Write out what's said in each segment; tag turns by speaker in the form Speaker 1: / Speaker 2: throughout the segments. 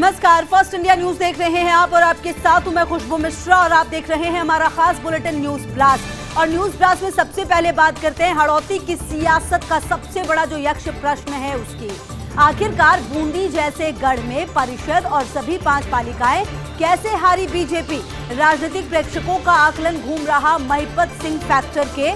Speaker 1: नमस्कार, first India news देख रहे हैं आप और आपके साथ हूं मैं खुशबू मिश्रा और आप देख रहे हैं हमारा खास बुलेटिन न्यूज ब्लास्ट। और न्यूज ब्लास्ट में सबसे पहले बात करते हैं हड़ौती की सियासत का सबसे बड़ा जो यक्ष प्रश्न है उसकी। आखिरकार बूंदी जैसे गढ़ में परिषद और सभी 5 पालिकाएं कैसे हारी बीजेपी? राजनीतिक प्रेक्षकों का आकलन घूम रहा महिपत सिंह फैक्टर के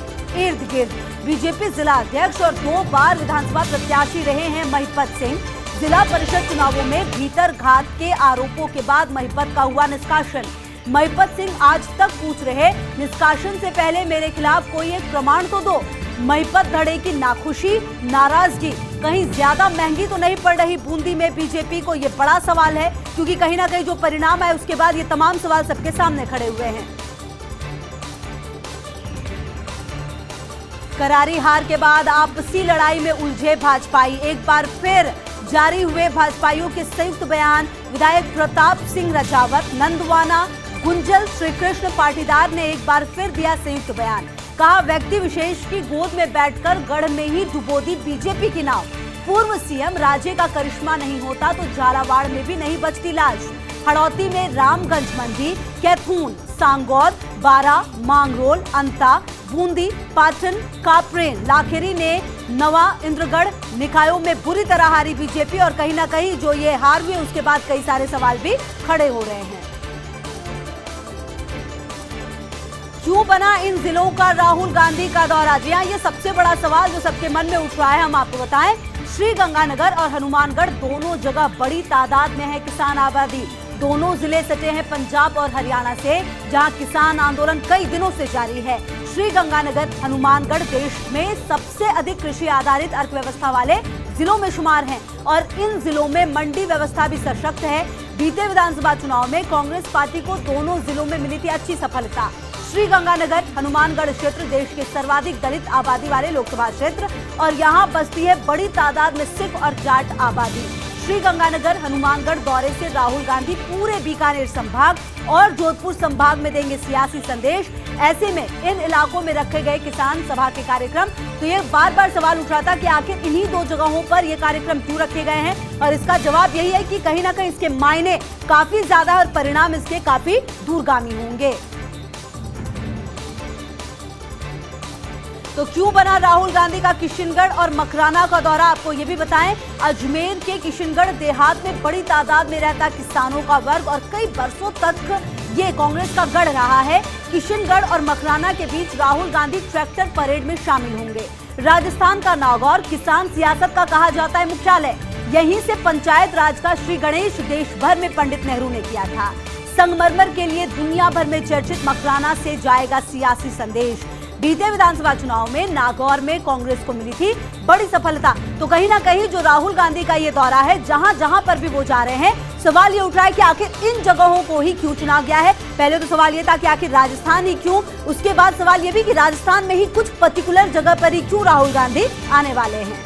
Speaker 1: इर्द गिर्द। बीजेपी जिला अध्यक्ष और 2 बार विधानसभा प्रत्याशी रहे हैं महिपत सिंह। जिला परिषद चुनावों में भीतर घात के आरोपों के बाद महिपत का हुआ निष्कासन। महिपत सिंह आज तक पूछ रहे, निष्कासन से पहले मेरे खिलाफ कोई एक प्रमाण तो दो। महिपत धड़े की नाखुशी, नाराजगी कहीं ज्यादा महंगी तो नहीं पड़ रही बूंदी में बीजेपी को? ये बड़ा सवाल है, क्योंकि कहीं ना कहीं जो परिणाम है उसके बाद ये तमाम सवाल सबके सामने खड़े हुए हैं। करारी हार के बाद आपसी लड़ाई में उलझे भाजपाई। एक बार फिर जारी हुए भाजपाइयों के संयुक्त बयान। विधायक प्रताप सिंह रजावत, नंदवाना, गुंजल श्रीकृष्ण पाटीदार ने एक बार फिर दिया संयुक्त बयान। कहा, व्यक्ति विशेष की गोद में बैठकर गढ़ में ही डुबो दी बीजेपी की नाव। पूर्व सीएम राजे का करिश्मा नहीं होता तो झालावाड़ में भी नहीं बचती लाश। हड़ौती में रामगंज मंडी, कैथून, सांगौर, बारा, मांगरोल, अंता, बूंदी, पाटन, कापरेन, लाखेरी ने नवा इंद्रगढ़ निकायों में बुरी तरह हारी बीजेपी। और कहीं ना कहीं जो ये हार हुई उसके बाद कई सारे सवाल भी खड़े हो रहे हैं। क्यों बना इन जिलों का राहुल गांधी का दौरा? जी हां, ये सबसे बड़ा सवाल जो सबके मन में उठ रहा है। हम आपको बताएं, श्रीगंगानगर और हनुमानगढ़ दोनों जगह बड़ी तादाद में है किसान आबादी। दोनों जिले सटे हैं पंजाब और हरियाणा से, जहां किसान आंदोलन कई दिनों से जारी है। श्रीगंगानगर, हनुमानगढ़ देश में सबसे अधिक कृषि आधारित अर्थव्यवस्था वाले जिलों में शुमार हैं और इन जिलों में मंडी व्यवस्था भी सशक्त है। बीते विधानसभा चुनाव में कांग्रेस पार्टी को दोनों जिलों में मिली थी अच्छी सफलता। श्रीगंगानगर, हनुमानगढ़ क्षेत्र देश के सर्वाधिक दलित आबादी वाले लोकसभा क्षेत्र और यहाँ बसती है बड़ी तादाद में सिख और जाट आबादी। श्रीगंगानगर, हनुमानगढ़ दौरे से राहुल गांधी पूरे बीकानेर संभाग और जोधपुर संभाग में देंगे सियासी संदेश। ऐसे में इन इलाकों में रखे गए किसान सभा के कार्यक्रम, तो ये बार बार सवाल उठ रहा था कि आखिर इन्हीं 2 जगहों पर ये कार्यक्रम क्यों रखे गए हैं, और इसका जवाब यही है कि कहीं ना कहीं इसके मायने काफी ज्यादा और परिणाम इसके काफी दूरगामी होंगे। तो क्यों बना राहुल गांधी का किशनगढ़ और मकराना का दौरा? आपको ये भी बताएं, अजमेर के किशनगढ़ देहात में बड़ी तादाद में रहता किसानों का वर्ग और कई बरसों तक ये कांग्रेस का गढ़ रहा है। किशनगढ़ और मकराना के बीच राहुल गांधी ट्रैक्टर परेड में शामिल होंगे। राजस्थान का नागौर किसान सियासत का कहा जाता है मुख्यालय। यहीं से पंचायत राज का श्री गणेश देश भर में पंडित नेहरू ने किया था। संगमरमर के लिए दुनिया भर में चर्चित मकराना से जाएगा सियासी संदेश। बीते विधानसभा चुनाव में नागौर में कांग्रेस को मिली थी बड़ी सफलता। तो कहीं ना कहीं जो राहुल गांधी का ये दौरा है, जहां जहां पर भी वो जा रहे हैं, सवाल ये उठ रहा है कि आखिर इन जगहों को ही क्यों चुना गया है। पहले तो सवाल ये था कि आखिर राजस्थान ही क्यों, उसके बाद सवाल ये भी कि राजस्थान में ही कुछ पर्टिकुलर जगह पर ही क्यों राहुल गांधी आने वाले हैं।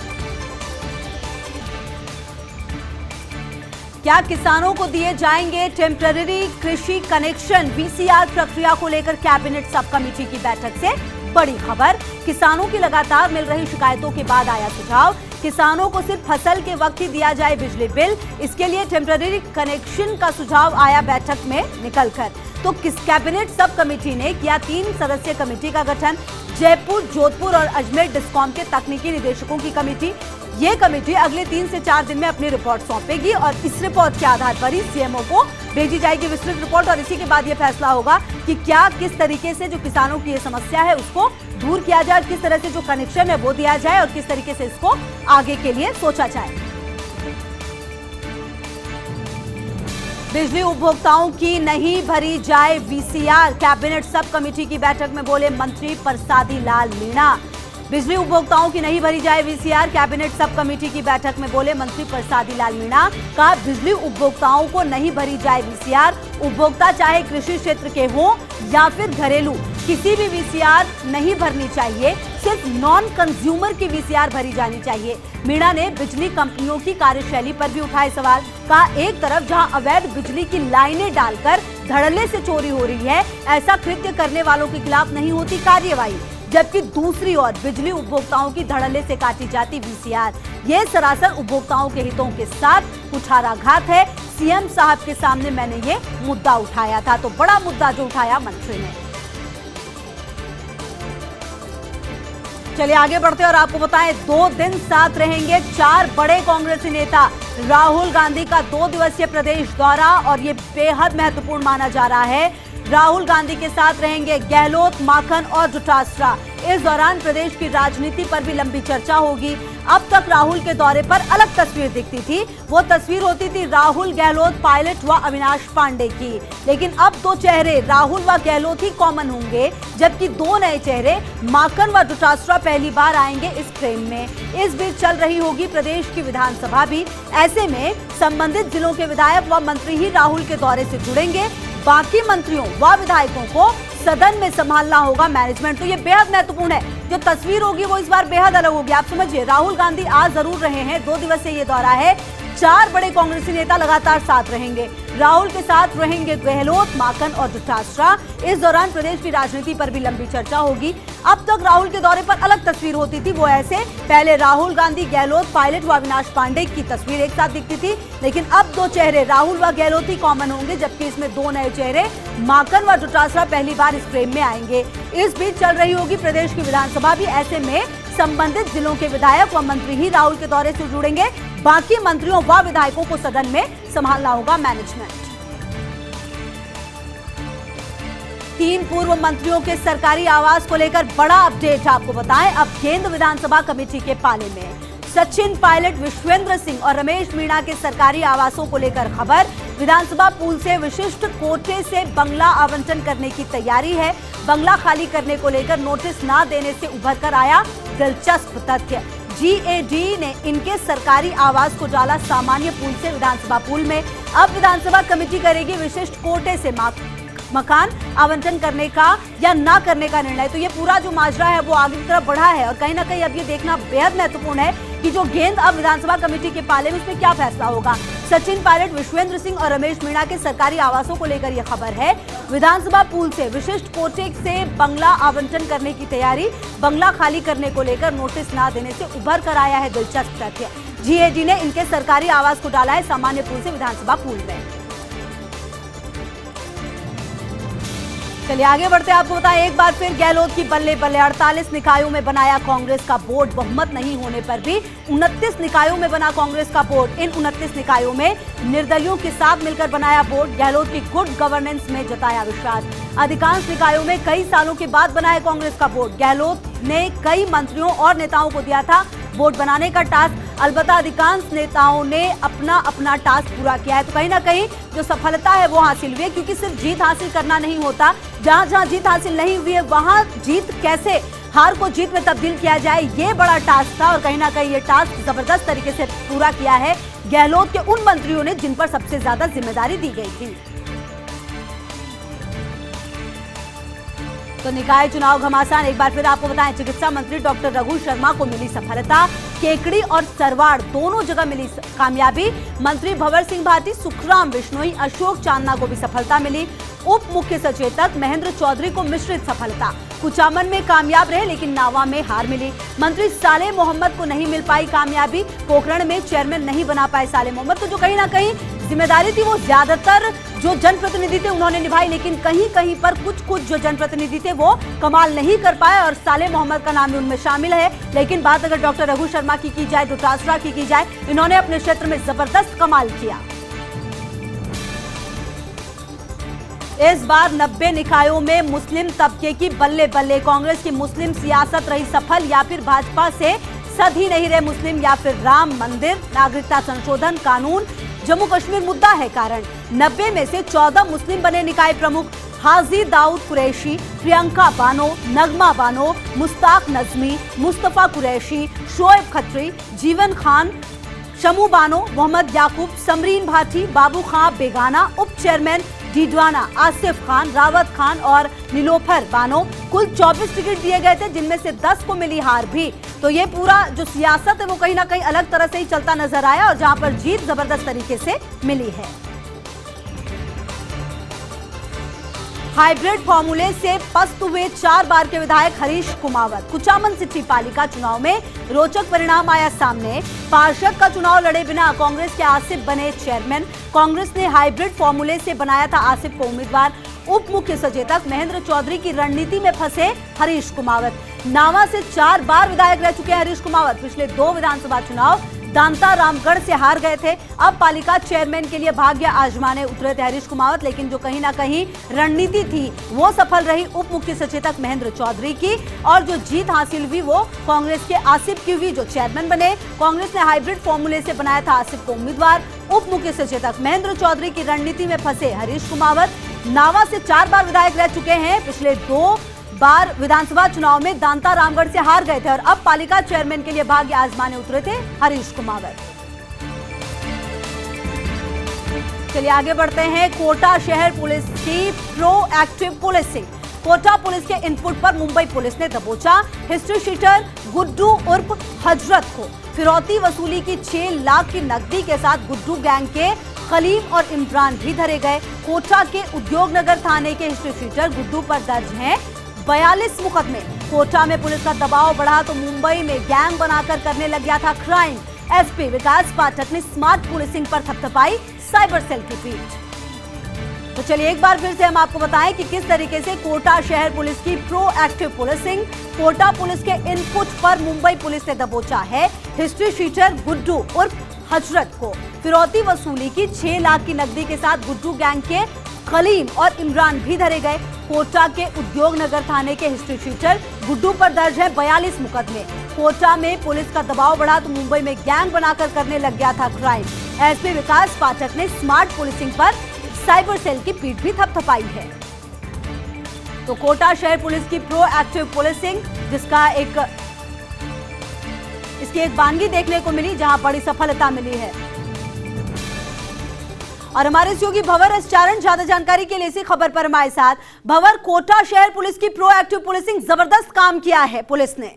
Speaker 1: क्या किसानों को दिए जाएंगे टेम्पररी कृषि कनेक्शन? वीसीआर प्रक्रिया को लेकर कैबिनेट सब कमेटी की बैठक से बड़ी खबर। किसानों की लगातार मिल रही शिकायतों के बाद आया सुझाव, किसानों को सिर्फ फसल के वक्त ही दिया जाए बिजली बिल। इसके लिए टेम्पररी कनेक्शन का सुझाव आया बैठक में निकलकर। तो किस कैबिनेट सब कमेटी ने किया 3 सदस्यीय कमेटी का गठन। जयपुर, जोधपुर और अजमेर डिस्कॉम के तकनीकी निदेशकों की कमेटी। ये कमेटी अगले 3 से 4 दिन में अपनी रिपोर्ट सौंपेगी और इस रिपोर्ट के आधार पर ही सीएमओ को भेजी जाएगी विस्तृत रिपोर्ट। और इसी के बाद ये फैसला होगा कि क्या किस तरीके से जो किसानों की ये समस्या है उसको दूर किया जाए, किस तरह से जो कनेक्शन है वो दिया जाए और किस तरीके से इसको आगे के लिए सोचा जाए। बिजली उपभोक्ताओं की नहीं भरी जाए वीसीआर, कैबिनेट सब कमेटी की बैठक में बोले मंत्री परसादी लाल मीणा। बिजली उपभोक्ताओं की नहीं भरी जाए वीसीआर, कैबिनेट सब कमेटी की बैठक में बोले मंत्री परसादी लाल मीणा। कहा, बिजली उपभोक्ताओं को नहीं भरी जाए वीसीआर। उपभोक्ता चाहे कृषि क्षेत्र के हों या फिर घरेलू, किसी भी वीसीआर नहीं भरनी चाहिए, सिर्फ नॉन कंज्यूमर की वीसीआर भरी जानी चाहिए। मीणा ने बिजली कंपनियों की कार्यशैली पर भी उठाए सवाल। कहा, एक तरफ जहां अवैध बिजली की लाइनें डालकर धड़ल्ले से चोरी हो रही है, ऐसा कृत्य करने वालों के खिलाफ नहीं होती कार्रवाई। जबकि दूसरी ओर बिजली उपभोक्ताओं की धड़ल्ले से काटी जाती वीसीआर। ये सरासर उपभोक्ताओं के हितों के साथ कुठाराघात है। सीएम साहब के सामने मैंने ये मुद्दा उठाया था, तो बड़ा मुद्दा जो उठाया मंत्री ने। चलिए आगे बढ़ते और आपको बताएं, 2 दिन साथ रहेंगे 4 बड़े कांग्रेसी नेता। राहुल गांधी का 2 दिवसीय प्रदेश दौरा और ये बेहद महत्वपूर्ण माना जा रहा है। राहुल गांधी के साथ रहेंगे गहलोत, माखन और डोटासरा। इस दौरान प्रदेश की राजनीति पर भी लंबी चर्चा होगी। अब तक राहुल के दौरे पर अलग तस्वीर दिखती थी, वो तस्वीर होती थी राहुल, गहलोत, पायलट व अविनाश पांडे की। लेकिन अब 2 चेहरे राहुल व गहलोत ही कॉमन होंगे, जबकि 2 नए चेहरे माखन व डोटासरा पहली बार आएंगे इस फ्रेम में। इस बीच चल रही होगी प्रदेश की विधानसभा भी। ऐसे में संबंधित जिलों के विधायक व मंत्री ही राहुल के दौरे से जुड़ेंगे। बाकी मंत्रियों व विधायकों को सदन में संभालना होगा मैनेजमेंट। तो ये बेहद महत्वपूर्ण है। जो तस्वीर होगी वो इस बार बेहद अलग होगी। आप समझिए, राहुल गांधी आ जरूर रहे हैं, 2 दिवसीय ये दौरा है। 4 बड़े कांग्रेसी नेता लगातार साथ रहेंगे। राहुल के साथ रहेंगे गहलोत, माखन और डोटासरा। इस दौरान प्रदेश की राजनीति पर भी लंबी चर्चा होगी। अब तक राहुल के दौरे पर अलग तस्वीर होती थी, वो ऐसे पहले राहुल गांधी, गहलोत, पायलट व अविनाश पांडे की तस्वीर एक साथ दिखती थी। लेकिन अब 2 चेहरे राहुल व गहलोत ही कॉमन होंगे, जबकि इसमें 2 नए चेहरे माखन व डोटासरा पहली बार इस फ्रेम में आएंगे। इस बीच चल रही होगी प्रदेश की विधानसभा भी। ऐसे में संबंधित जिलों के विधायक व मंत्री ही राहुल के दौरे से जुड़ेंगे। बाकी मंत्रियों व विधायकों को सदन में संभालना होगा मैनेजमेंट। 3 पूर्व मंत्रियों के सरकारी आवास को लेकर बड़ा अपडेट आपको बताएं। अब गेंद विधानसभा कमेटी के पाले में। सचिन पायलट, विश्वेंद्र सिंह और रमेश मीणा के सरकारी आवासों को लेकर खबर। विधानसभा पूल से विशिष्ट कोटे से बंगला आवंटन करने की तैयारी है। बंगला खाली करने को लेकर नोटिस न देने से उभर कर आया दिलचस्प तथ्य। जीएडी ने इनके सरकारी आवास को डाला सामान्य पूल से विधानसभा पूल में। अब विधानसभा कमेटी करेगी विशिष्ट कोटे से मकान आवंटन करने का या ना करने का निर्णय। तो ये पूरा जो माजरा है वो आगे की तरफ बढ़ा है और कहीं ना कहीं अब ये देखना बेहद महत्वपूर्ण है कि जो गेंद अब विधानसभा कमेटी के पाले में उसमें क्या फैसला होगा। सचिन पायलट, विश्वेंद्र सिंह और रमेश मीणा के सरकारी आवासों को लेकर यह खबर है। विधानसभा पूल से विशिष्ट कोटे से बंगला आवंटन करने की तैयारी। बंगला खाली करने को लेकर नोटिस न देने से उभर कर आया है दिलचस्प तथ्य। जीएडी ने इनके सरकारी आवास को डाला है सामान्य पूल से विधानसभा पूल में। चलिए आगे बढ़ते, आपको बताएं एक बार फिर गहलोत की बल्ले बल्ले। 48 निकायों में बनाया कांग्रेस का बोर्ड। बहुमत नहीं होने पर भी 29 निकायों में बना कांग्रेस का बोर्ड। इन 29 निकायों में निर्दलियों के साथ मिलकर बनाया बोर्ड। गहलोत की गुड गवर्नेंस में जताया विश्वास। अधिकांश निकायों में कई सालों के बाद बनाया कांग्रेस का बोर्ड। गहलोत ने कई मंत्रियों और नेताओं को दिया था बोर्ड बनाने का टास्क। अलबत्ता अधिकांश नेताओं ने अपना अपना टास्क पूरा किया है। तो कहीं ना कहीं जो सफलता है वो हासिल हुई है, क्योंकि सिर्फ जीत हासिल करना नहीं होता। जहां जहां जीत हासिल नहीं हुई है वहां जीत कैसे हार को जीत में तब्दील किया जाए, ये बड़ा टास्क था। और कहीं ना कहीं ये टास्क जबरदस्त तरीके से पूरा किया है गहलोत के उन मंत्रियों ने जिन पर सबसे ज्यादा जिम्मेदारी दी गई थी। तो निकाय चुनाव घमासान एक बार फिर आपको बताएं। चिकित्सा मंत्री डॉक्टर रघु शर्मा को मिली सफलता। केकड़ी और सरवाड़ दोनों जगह मिली कामयाबी। मंत्री भंवर सिंह भाटी, सुखराम बिश्नोई, अशोक चांदना को भी सफलता मिली। उप मुख्य सचेतक महेंद्र चौधरी को मिश्रित सफलता। कुचामन में कामयाब रहे लेकिन नावा में हार मिली। मंत्री सालेह मोहम्मद को नहीं मिल पाई कामयाबी। पोखरण में चेयरमैन नहीं बना पाए सालेह मोहम्मद। तो जो कहीं ना कहीं जिम्मेदारी थी वो ज्यादातर जो जनप्रतिनिधि थे उन्होंने निभाई, लेकिन कहीं कहीं पर कुछ जो जनप्रतिनिधि थे वो कमाल नहीं कर पाए और सालेह मोहम्मद का नाम भी उनमें शामिल है। लेकिन बात अगर डॉक्टर रघु शर्मा की जाए, डोटासरा की जाए, इन्होंने अपने क्षेत्र में जबरदस्त कमाल किया। इस बार 90 निकायों में मुस्लिम तबके की बल्ले बल्ले। कांग्रेस की मुस्लिम सियासत रही सफल या फिर भाजपा से सद ही नहीं रहे मुस्लिम, या फिर राम मंदिर, नागरिकता संशोधन कानून, जम्मू कश्मीर मुद्दा है कारण। 90 में से 14 मुस्लिम बने निकाय प्रमुख। हाजी दाऊद कुरैशी, प्रियंका बानो, नगमा बानो, मुस्ताक नजमी, मुस्तफा कुरैशी, शोएब खत्री, जीवन खान, शमू बानो, मोहम्मद याकूब, समरीन भाटी, बाबू खां बेगाना, उप चेयरमैन डीडवाना, आसिफ खान, रावत खान और नीलोफर बानो। कुल 24 टिकट दिए गए थे जिनमें से 10 को मिली हार भी। तो ये पूरा जो सियासत है वो कहीं ना कहीं अलग तरह से ही चलता नजर आया और जहां पर जीत जबरदस्त तरीके से मिली है। हाइब्रिड फॉर्मूले से पस्त हुए 4 बार के विधायक हरीश कुमावत। कुचामन सिटी पालिका चुनाव में रोचक परिणाम आया सामने। पार्षद का चुनाव लड़े बिना कांग्रेस के आसिफ बने चेयरमैन। कांग्रेस ने हाइब्रिड फॉर्मूले से बनाया था आसिफ को उम्मीदवार। उप मुख्य सचेतक महेंद्र चौधरी की रणनीति में फंसे हरीश कुमावत। नावा से 4 बार विधायक रह चुके हैं हरीश कुमावत। पिछले 2 विधानसभा चुनाव दांता रामगढ़ से हार गए थे। अब पालिका चेयरमैन के लिए भाग्य आजमाने उतरे थे हरीश कुमावत, लेकिन जो कहीं ना कहीं रणनीति थी वो सफल रही उप मुख्य सचेतक महेंद्र चौधरी की, और जो जीत हासिल हुई वो कांग्रेस के आसिफ की हुई, जो चेयरमैन बने। कांग्रेस ने हाइब्रिड फॉर्मूले से बनाया था आसिफ को उम्मीदवार। उप मुख्य सचेतक महेंद्र चौधरी की रणनीति में फंसे हरीश कुमावत। नावा से 4 बार विधायक रह चुके हैं। पिछले 2 बार विधानसभा चुनाव में दांता रामगढ़ से हार गए थे और अब पालिका चेयरमैन के लिए भाग्य आजमाने उतरे थे हरीश कुमावत। चलिए आगे बढ़ते हैं। कोटा शहर पुलिस की प्रोएक्टिव पुलिसिंग। कोटा पुलिस के इनपुट पर मुंबई पुलिस ने दबोचा हिस्ट्री शीटर गुड्डू उर्फ हजरत को। फिरौती वसूली की 6 लाख की नकदी के साथ गुड्डू गैंग के खलीम और इमरान भी धरे गए। कोटा के उद्योग नगर थाने के हिस्ट्री शीटर गुड्डू पर दर्ज हैं 42 मुकदमे। कोटा में पुलिस का दबाव बढ़ा तो मुंबई में गैंग बनाकर करने लग गया था क्राइम। एसपी विकास पाठक ने स्मार्ट पुलिसिंग पर थपथपाई साइबर सेल की पीठ। तो चलिए एक बार फिर से हम आपको बताएं कि किस तरीके से कोटा शहर पुलिस की प्रोएक्टिव पुलिसिंग। कोटा पुलिस के इनपुट पर मुंबई पुलिस ने दबोचा है हिस्ट्री शीटर गुड्डू उर्फ हजरत को। फिरौती वसूली की 6 लाख की नकदी के साथ गुड्डू गैंग के खलीम और इमरान भी धरे गए। कोटा के उद्योग नगर थाने के हिस्ट्री शीटर गुड्डू पर दर्ज है 42 मुकदमे। कोटा में पुलिस का दबाव बढ़ा तो मुंबई में गैंग बनाकर करने लग गया था क्राइम। एसपी विकास पाठक ने स्मार्ट पुलिसिंग पर साइबर सेल की पीठ भी थपथपाई है। तो कोटा शहर पुलिस की प्रोएक्टिव पुलिसिंग, जिसका इसकी एक बानगी देखने को मिली जहां बड़ी सफलता मिली है। और हमारे सहयोगी भंवर एस चारण ज्यादा जानकारी के लिए इसी खबर पर हमारे साथ। भंवर, कोटा शहर पुलिस की प्रोएक्टिव पुलिसिंग जबरदस्त काम किया है पुलिस ने।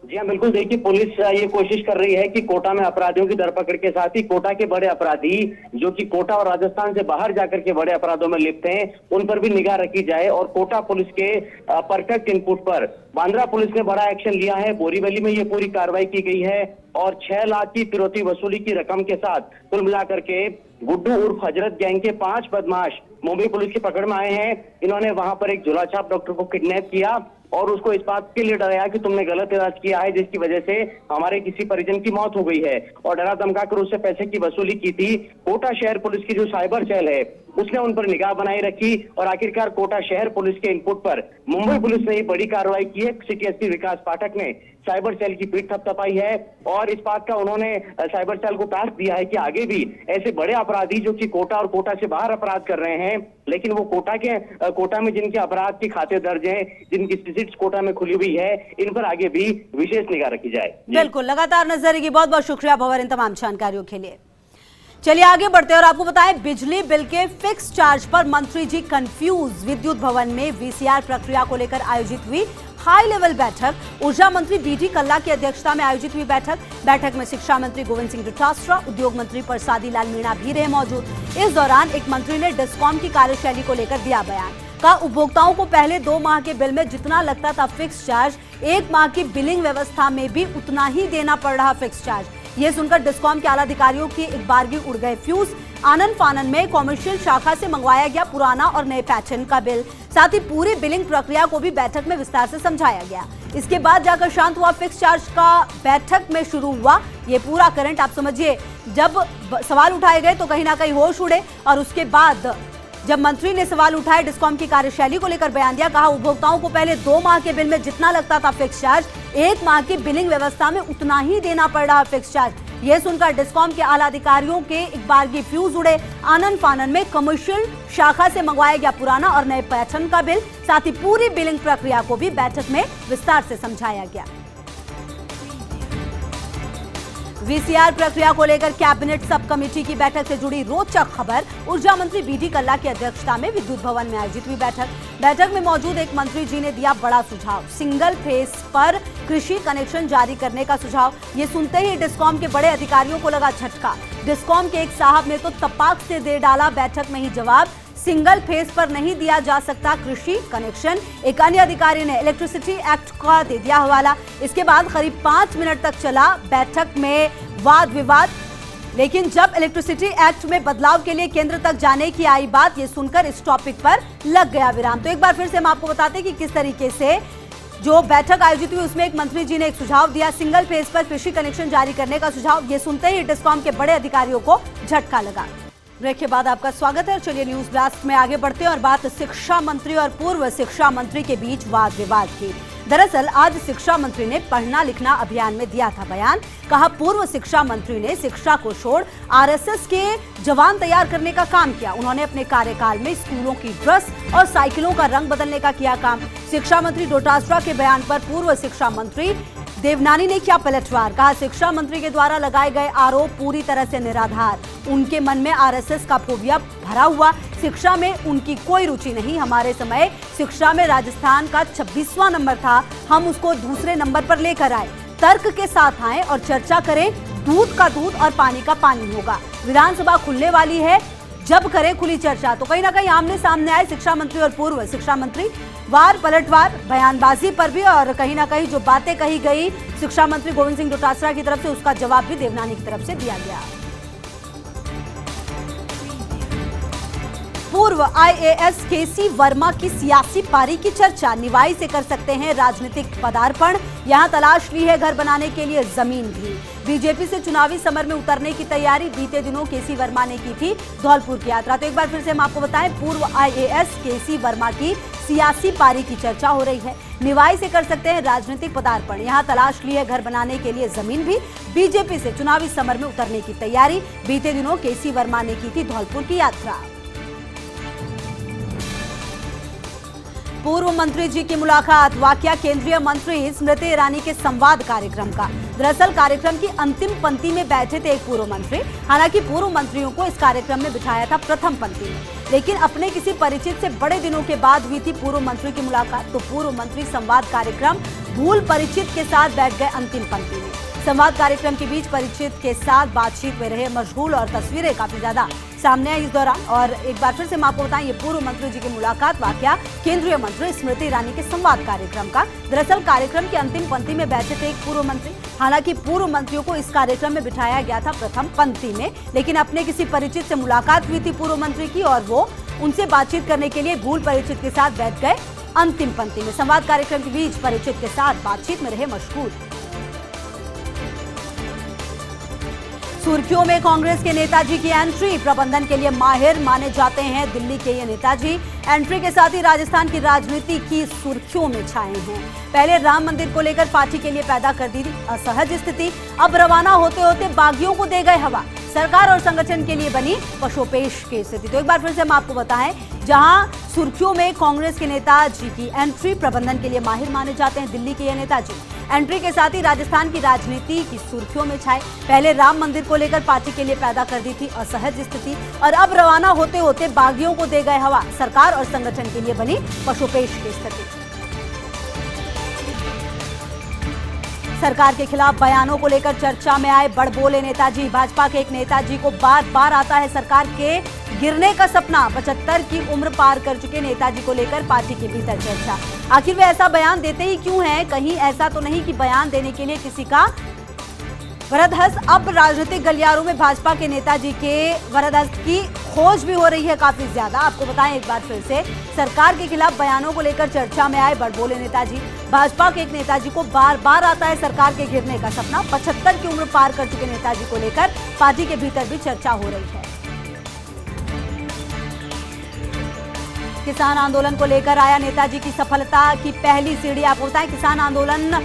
Speaker 2: जी हाँ, बिल्कुल। देखिए, पुलिस ये कोशिश कर रही है कि कोटा में अपराधियों की धरपकड़ के साथ ही कोटा के बड़े अपराधी जो कि कोटा और राजस्थान से बाहर जाकर के बड़े अपराधों में लिप्त हैं, उन पर भी निगाह रखी जाए। और कोटा पुलिस के परफेक्ट इनपुट पर बांद्रा पुलिस ने बड़ा एक्शन लिया है। बोरीवली में ये पूरी कार्रवाई की गई है और 6 लाख की फिरौती वसूली की रकम के साथ कुल मिलाकर के गुड्डू उर्फ हजरत गैंग के 5 बदमाश मुंबई पुलिस की पकड़ में आए हैं। इन्होंने वहां पर एक झोलाछाप डॉक्टर को किडनैप किया और उसको इस बात के लिए डराया कि तुमने गलत इलाज किया है, जिसकी वजह से हमारे किसी परिजन की मौत हो गई है, और डरा धमकाकर उससे पैसे की वसूली की थी। कोटा शहर पुलिस की जो साइबर सेल है उसने उन पर निगाह बनाए रखी और आखिरकार कोटा शहर पुलिस के इनपुट पर मुंबई पुलिस ने बड़ी कार्रवाई की है। सिटी एसपी विकास पाठक ने साइबर सेल की पीठ थपथपाई है और इस बात का उन्होंने साइबर सेल को टास्क दिया है कि आगे भी ऐसे बड़े अपराधी जो कि कोटा और कोटा से बाहर अपराध कर रहे हैं, लेकिन वो कोटा में जिनके अपराध की खाते दर्ज हैं, जिनकी स्थिति कोटा में खुली हुई है, इन पर आगे भी विशेष निगाह रखी जाए।
Speaker 1: बिल्कुल, लगातार नजर रहेगी। बहुत बहुत शुक्रिया भंवर इन तमाम जानकारियों के लिए। चलिए आगे बढ़ते हैं और आपको बताएं, बिजली बिल के फिक्स चार्ज पर मंत्री जी कंफ्यूज। विद्युत भवन में वीसीआर प्रक्रिया को लेकर आयोजित हुई हाई लेवल बैठक। ऊर्जा मंत्री बीडी कल्ला की अध्यक्षता में आयोजित हुई बैठक में शिक्षा मंत्री गोविंद सिंह डोटासरा, उद्योग मंत्री परसादी लाल मीणा भी रहे मौजूद। इस दौरान एक मंत्री ने डिस्कॉम की कार्यशैली को लेकर दिया बयान। कहा, उपभोक्ताओं को पहले 2 माह के बिल में जितना लगता था फिक्स चार्ज, 1 माह की बिलिंग व्यवस्था में भी उतना ही देना पड़ रहा फिक्स चार्ज। ये सुनकर डिस्कॉम के आला अधिकारियों की एक बारगी उड़ गए फ्यूज। आनंद फानन में कॉमर्शियल शाखा से मंगवाया गया पुराना और नए पैटर्न का बिल, साथ ही पूरी बिलिंग प्रक्रिया को भी बैठक में विस्तार से समझाया गया। इसके बाद जाकर शांत हुआ फिक्स चार्ज का बैठक में शुरू हुआ ये पूरा करंट। आप समझिए, जब सवाल उठाए गए तो कहीं ना कहीं होश उड़े और उसके बाद जब मंत्री ने सवाल उठाए, डिस्कॉम की कार्यशैली को लेकर बयान दिया। कहा, उपभोक्ताओं को पहले 2 माह के बिल में जितना लगता था फिक्स चार्ज, 1 माह की बिलिंग व्यवस्था में उतना ही देना पड़ रहा फिक्स चार्ज। यह सुनकर डिस्कॉम के आला अधिकारियों के एक बारगी फ्यूज उड़े। आनंद फानन में कमर्शियल शाखा से मंगवाया गया पुराना और नए पैटर्न का बिल, साथ ही पूरी बिलिंग प्रक्रिया को भी बैठक में विस्तार से समझाया गया। वीसीआर प्रक्रिया को लेकर कैबिनेट सब कमेटी की बैठक से जुड़ी रोचक खबर। ऊर्जा मंत्री बीडी कल्ला की अध्यक्षता में विद्युत भवन में आयोजित हुई बैठक में मौजूद एक मंत्री जी ने दिया बड़ा सुझाव। सिंगल फेस पर कृषि कनेक्शन जारी करने का सुझाव। ये सुनते ही डिस्कॉम के बड़े अधिकारियों को लगा झटका। डिस्कॉम के एक साहब ने तो तपाक से दे डाला बैठक में ही जवाब। सिंगल फेस पर नहीं दिया जा सकता कृषि कनेक्शन। एक अन्य अधिकारी ने इलेक्ट्रिसिटी एक्ट का दे दिया हवाला। इसके बाद करीब 5 मिनट तक चला बैठक में वाद विवाद, लेकिन जब इलेक्ट्रिसिटी एक्ट में बदलाव के लिए केंद्र तक जाने की आई बात, ये सुनकर इस टॉपिक पर लग गया विराम। तो एक बार फिर से हम आपको बताते हैं कि किस तरीके से जो बैठक आयोजित हुई उसमें एक मंत्री जी ने एक सुझाव दिया, सिंगल फेस पर कृषि कनेक्शन जारी करने का सुझाव। ये सुनते ही डिस्कॉम के बड़े अधिकारियों को झटका लगा। ब्रेक के बाद आपका स्वागत है। चलिए न्यूज ब्लास्ट में आगे बढ़ते हैं और बात शिक्षा मंत्री और पूर्व शिक्षा मंत्री के बीच वाद विवाद की। दरअसल आज शिक्षा मंत्री ने पढ़ना लिखना अभियान में दिया था बयान। कहा पूर्व शिक्षा मंत्री ने शिक्षा को छोड़ आरएसएस के जवान तैयार करने का काम किया। उन्होंने अपने कार्यकाल में स्कूलों की ड्रेस और साइकिलों का रंग बदलने का किया काम। शिक्षा मंत्री डोटासरा के बयान पर पूर्व शिक्षा मंत्री देवनानी ने किया पलटवार। कहा शिक्षा मंत्री के द्वारा लगाए गए आरोप पूरी तरह से निराधार। उनके मन में आरएसएस का फोबिया भरा हुआ। शिक्षा में उनकी कोई रुचि नहीं। हमारे समय शिक्षा में राजस्थान का 26वां नंबर था, हम उसको दूसरे नंबर पर लेकर आए। तर्क के साथ आए और चर्चा करें। दूध का दूध और पानी का पानी होगा। विधानसभा खुलने वाली है, जब करें खुली चर्चा। तो कहीं ना कहीं आमने सामने आए शिक्षा मंत्री और पूर्व शिक्षा मंत्री, वार पलटवार बयानबाजी पर भी, और कहीं ना कहीं जो बातें कही गई शिक्षा मंत्री गोविंद सिंह डोटासरा की तरफ से, उसका जवाब भी देवनानी की तरफ से दिया गया। पूर्व आईएएस केसी वर्मा की सियासी पारी की चर्चा। निवाई से कर सकते हैं राजनीतिक पदार्पण। यहां तलाश ली है घर बनाने के लिए जमीन भी। बीजेपी से चुनावी समर में उतरने की तैयारी। बीते दिनों केसी वर्मा ने की थी धौलपुर की यात्रा। तो एक बार फिर से हम आपको बताएं, पूर्व आईएएस केसी वर्मा की सियासी पारी की चर्चा हो रही है। निवाई से कर सकते हैं राजनीतिक पदार्पण। यहां तलाश ली है घर बनाने के लिए जमीन भी। बीजेपी से चुनावी समर में उतरने की तैयारी। बीते दिनों केसी वर्मा ने की थी धौलपुर की यात्रा। पूर्व मंत्री जी की मुलाकात। वाकया केंद्रीय मंत्री स्मृति ईरानी के संवाद कार्यक्रम का। दरअसल कार्यक्रम की अंतिम पंक्ति में बैठे थे एक पूर्व मंत्री। हालांकि पूर्व मंत्रियों को इस कार्यक्रम में बिठाया था प्रथम पंक्ति में, लेकिन अपने किसी परिचित से बड़े दिनों के बाद हुई थी पूर्व मंत्री की मुलाकात। तो पूर्व मंत्री संवाद कार्यक्रम भूल परिचित के साथ बैठ गए अंतिम पंक्ति में। संवाद कार्यक्रम के बीच परिचित के साथ बातचीत में रहे मशगूल और तस्वीरें काफी ज्यादा सामने आई इस दौरान। और एक बार फिर से मैं आपको बताएं, ये पूर्व मंत्री जी की मुलाकात, वाकया केंद्रीय मंत्री स्मृति ईरानी के संवाद कार्यक्रम का। दरअसल कार्यक्रम की अंतिम पंक्ति में बैठे थे एक पूर्व मंत्री। हालांकि पूर्व मंत्रियों को इस कार्यक्रम में बिठाया गया था प्रथम पंक्ति में, लेकिन अपने किसी परिचित से मुलाकात हुई थी पूर्व मंत्री की और वो उनसे बातचीत करने के लिए भूल परिचित के साथ बैठ गए अंतिम पंक्ति में। संवाद कार्यक्रम के बीच परिचित के साथ बातचीत में रहे मशगूल। सुर्खियों में कांग्रेस के नेताजी की एंट्री। प्रबंधन के लिए माहिर माने जाते हैं दिल्ली के ये नेताजी। एंट्री के साथ ही राजस्थान की राजनीति की सुर्खियों में छाए हैं। पहले राम मंदिर को लेकर पार्टी के लिए पैदा कर दी असहज स्थिति, अब रवाना होते होते बागियों को दे गए हवा। सरकार और संगठन के लिए बनी पशोपेश की स्थिति। तो एक बार फिर से हम आपको बताएं, जहां सुर्खियों में कांग्रेस के नेताजी की एंट्री। प्रबंधन के लिए माहिर माने जाते हैं दिल्ली के ये नेताजी। एंट्री के साथ ही राजस्थान की राजनीति की सुर्खियों में छाए। पहले राम मंदिर को लेकर पार्टी के लिए पैदा कर दी थी असहज स्थिति, और अब रवाना होते होते बागियों को दे गए हवा। सरकार और संगठन के लिए बनी पशोपेश की स्थिति। सरकार के खिलाफ बयानों को लेकर चर्चा में आए बड़बोले नेताजी। भाजपा के एक नेताजी को बार बार आता है सरकार के गिरने का सपना। 75 की उम्र पार कर चुके नेताजी को लेकर पार्टी के भीतर चर्चा। आखिर वे ऐसा बयान देते ही क्यों हैं? कहीं ऐसा तो नहीं कि बयान देने के लिए किसी का वरदहस्त। अब राजनीतिक गलियारों में भाजपा के नेताजी के वरदहस्त की खोज भी हो रही है काफी ज्यादा। आपको बताएं एक बार फिर से, सरकार के खिलाफ बयानों को लेकर चर्चा में आए बड़बोले नेताजी। भाजपा के एक नेताजी को बार बार आता है सरकार के गिरने का सपना। 75 की उम्र पार कर चुके नेताजी को लेकर पार्टी के भीतर भी चर्चा हो रही है। किसान आंदोलन को लेकर आया नेताजी की सफलता की पहली सीढ़ी। आपको बताएं, किसान आंदोलन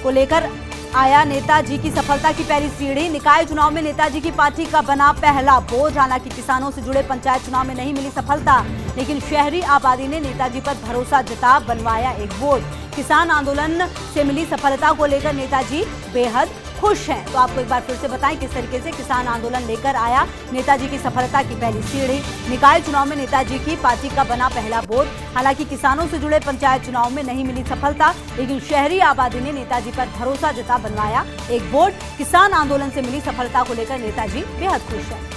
Speaker 1: को लेकर आया नेताजी की सफलता की पहली सीढ़ी। निकाय चुनाव में नेताजी की पार्टी का बना पहला बोझ। हालांकि किसानों से जुड़े पंचायत चुनाव में नहीं मिली सफलता, लेकिन शहरी आबादी ने नेताजी पर भरोसा जता बनवाया एक बोझ। किसान आंदोलन से मिली सफलता को लेकर नेताजी बेहद खुश हैं। तो आपको एक बार फिर से बताएं किस तरीके से किसान आंदोलन लेकर आया नेताजी की सफलता की पहली सीढ़ी। निकाय चुनाव में नेताजी की पार्टी का बना पहला बोझ। हालांकि किसानों से जुड़े पंचायत चुनाव में नहीं मिली सफलता, लेकिन शहरी आबादी ने नेताजी पर भरोसा जता बनवाया एक बोर्ड। किसान आंदोलन से मिली सफलता को लेकर नेताजी बेहद खुश हैं।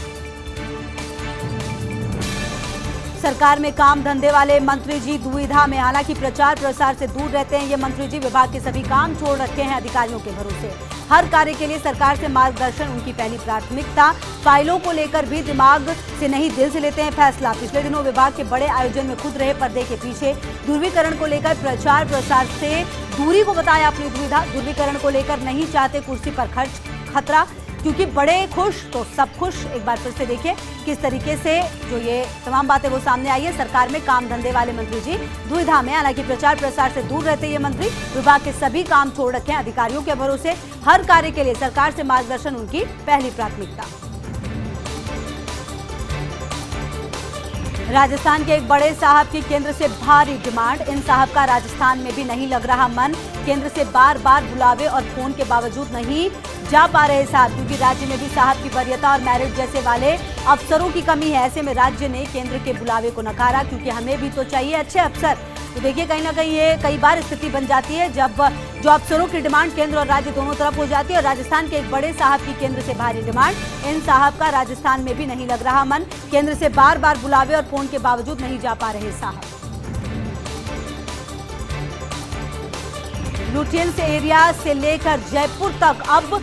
Speaker 1: सरकार में काम धंधे वाले मंत्री जी दुविधा में। हालांकि प्रचार प्रसार से दूर रहते हैं ये मंत्री जी। विभाग के सभी काम छोड़ रखे हैं अधिकारियों के भरोसे। हर कार्य के लिए सरकार से मार्गदर्शन उनकी पहली प्राथमिकता। फाइलों को लेकर भी दिमाग से नहीं दिल से लेते हैं फैसला। पिछले दिनों विभाग के बड़े आयोजन में खुद रहे पर्दे के पीछे। ध्रुवीकरण को लेकर प्रचार प्रसार से दूरी को बताया अपनी दुविधा। ध्रुवीकरण को लेकर नहीं चाहते कुर्सी पर खर्च खतरा, क्योंकि बड़े खुश तो सब खुश। एक बार फिर से देखिए किस तरीके से जो ये तमाम बातें वो सामने आई है। सरकार में काम धंधे वाले मंत्री जी दुविधा में। हालांकि प्रचार प्रसार से दूर रहते ये मंत्री। विभाग के सभी काम छोड़ रखे हैं अधिकारियों के भरोसे। हर कार्य के लिए सरकार से मार्गदर्शन उनकी पहली प्राथमिकता। राजस्थान के एक बड़े साहब की केंद्र से भारी डिमांड। इन साहब का राजस्थान में भी नहीं लग रहा मन। केंद्र से बार बार बुलावे और फोन के बावजूद नहीं जा पा रहे साहब, क्योंकि राज्य में भी साहब की वरीयता और मेरिट जैसे वाले अफसरों की कमी है। ऐसे में राज्य ने केंद्र के बुलावे को नकारा, क्योंकि हमें भी तो चाहिए अच्छे अफसर। तो देखिए कहीं ना कहीं ये कई बार स्थिति बन जाती है जब जो अफसरों की डिमांड केंद्र और राज्य दोनों तरफ हो जाती है। और राजस्थान के एक बड़े साहब की केंद्र से भारी डिमांड। इन साहब का राजस्थान में भी नहीं लग रहा मन। केंद्र से बार बार बुलावे और फोन के बावजूद नहीं जा पा रहे साहब। लुटियंस एरिया से लेकर जयपुर तक अब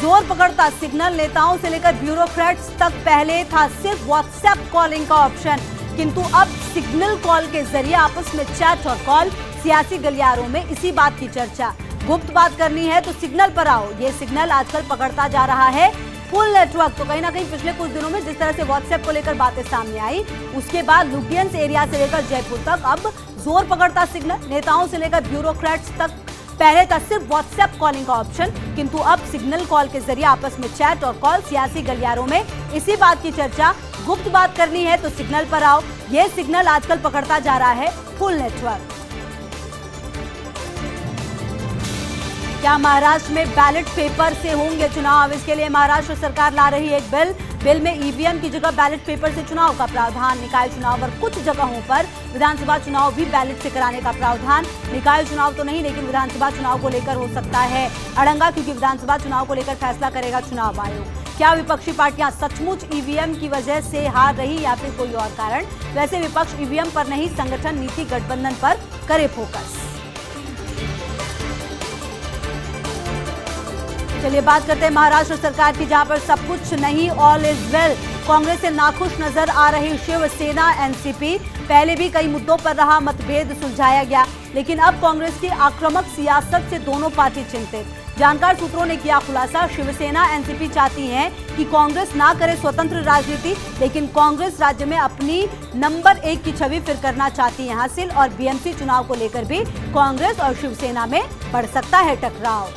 Speaker 1: जोर पकड़ता सिग्नल। नेताओं से लेकर ब्यूरोक्रेट्स तक पहले था सिर्फ व्हाट्सएप कॉलिंग का ऑप्शन, किंतु अब सिग्नल कॉल के जरिए आपस में चैट और कॉल। सियासी गलियारों में इसी बात की चर्चा। गुप्त बात करनी है तो सिग्नल पर आओ। ये सिग्नल आजकल पकड़ता जा रहा है फुल नेटवर्क। तो कहीं ना कहीं पिछले कुछ दिनों में जिस तरह से व्हाट्सएप को लेकर बातें सामने आई, उसके बाद लुटियंस एरिया से लेकर जयपुर तक अब जोर पकड़ता सिग्नल। नेताओं से लेकर ब्यूरोक्रेट्स तक पहले था सिर्फ व्हाट्सएप कॉलिंग का ऑप्शन, किंतु अब सिग्नल कॉल के जरिए आपस में चैट और कॉल। सियासी गलियारों में इसी बात की चर्चा। गुप्त बात करनी है तो सिग्नल पर आओ। यह सिग्नल आजकल पकड़ता जा रहा है फुल नेटवर्क। क्या महाराष्ट्र में बैलेट पेपर से होंगे चुनाव? इसके लिए महाराष्ट्र सरकार ला रही एक बिल में ईवीएम की जगह बैलेट पेपर से चुनाव का प्रावधान। निकाय चुनाव और कुछ जगहों पर विधानसभा चुनाव भी बैलेट से कराने का प्रावधान। निकाय चुनाव तो नहीं, लेकिन विधानसभा चुनाव को लेकर हो सकता है अड़ंगा, क्योंकि विधानसभा चुनाव को लेकर फैसला करेगा चुनाव आयोग। क्या विपक्षी पार्टियां सचमुच ईवीएम की वजह से हार रही या फिर कोई और कारण? वैसे विपक्ष ईवीएम पर नहीं, संगठन नीति गठबंधन पर करे फोकस। चलिए बात करते हैं महाराष्ट्र सरकार की, जहां पर सब कुछ नहीं, ऑल इज वेल। कांग्रेस से नाखुश नजर आ रही शिवसेना एनसीपी। पहले भी कई मुद्दों पर रहा मतभेद सुलझाया गया, लेकिन अब कांग्रेस की आक्रामक सियासत से दोनों पार्टी चिंतित। जानकार सूत्रों ने किया खुलासा। शिवसेना एनसीपी चाहती हैं कि कांग्रेस ना करे स्वतंत्र राजनीति, लेकिन कांग्रेस राज्य में अपनी नंबर 1 की छवि फिर करना चाहती है हासिल। और बीएमसी चुनाव को लेकर भी कांग्रेस और शिवसेना में बढ़ सकता है टकराव।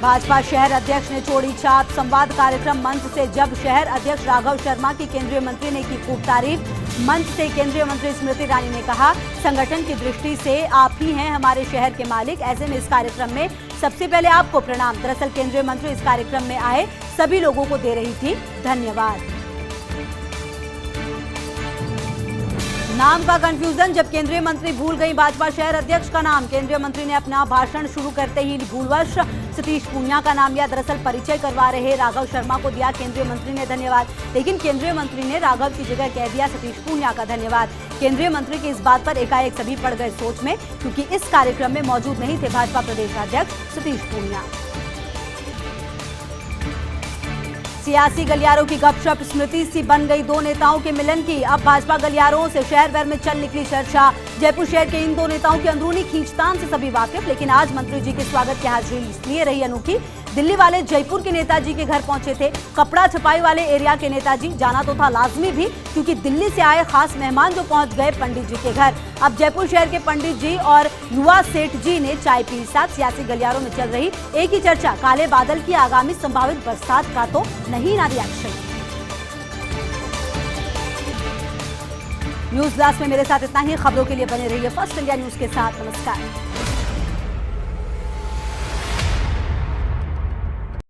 Speaker 1: भाजपा शहर अध्यक्ष ने छोड़ी छाप। संवाद कार्यक्रम मंच से जब शहर अध्यक्ष राघव शर्मा की केंद्रीय मंत्री ने की खूब तारीफ। मंच से केंद्रीय मंत्री स्मृति ईरानी ने कहा, संगठन की दृष्टि से आप ही हैं हमारे शहर के मालिक। ऐसे में इस कार्यक्रम में सबसे पहले आपको प्रणाम। दरअसल केंद्रीय मंत्री इस कार्यक्रम में आए सभी लोगों को दे रही थी धन्यवाद। नाम का कंफ्यूजन, जब केंद्रीय मंत्री भूल गई भाजपा शहर अध्यक्ष का नाम। केंद्रीय मंत्री ने अपना भाषण शुरू करते ही भूलवश सतीश पूनिया का नाम लिया। दरअसल परिचय करवा रहे राघव शर्मा को दिया केंद्रीय मंत्री ने धन्यवाद, लेकिन केंद्रीय मंत्री ने राघव की जगह कह दिया सतीश पूनिया का धन्यवाद। केंद्रीय मंत्री की इस बात पर एकाएक सभी पड़ गए सोच में, क्योंकि इस कार्यक्रम में मौजूद नहीं थे भाजपा प्रदेश अध्यक्ष सतीश पूनिया। सियासी गलियारों की गपशप, स्मृति सी बन गई दो नेताओं के मिलन की। अब भाजपा गलियारों से शहर भर में चल निकली चर्चा। जयपुर शहर के इन दो नेताओं की अंदरूनी खींचतान से सभी वाकिफ, लेकिन आज मंत्री जी के स्वागत की हाजिरी इसलिए रही अनोखी। दिल्ली वाले जयपुर के नेताजी के घर पहुंचे थे। कपड़ा छपाई वाले एरिया के नेताजी जाना तो था लाजमी भी, क्योंकि दिल्ली से आए खास मेहमान जो पहुंच गए पंडित जी के घर। अब जयपुर शहर के पंडित जी और युवा सेठ जी ने चाय पी। साथ सियासी गलियारों में चल रही एक ही चर्चा, काले बादल की आगामी संभावित बरसात का तो नहीं ना रिएक्शन। न्यूज ब्लास्ट में मेरे साथ इतना ही। खबरों के लिए बने रहिए फर्स्ट इंडिया न्यूज के साथ। नमस्कार।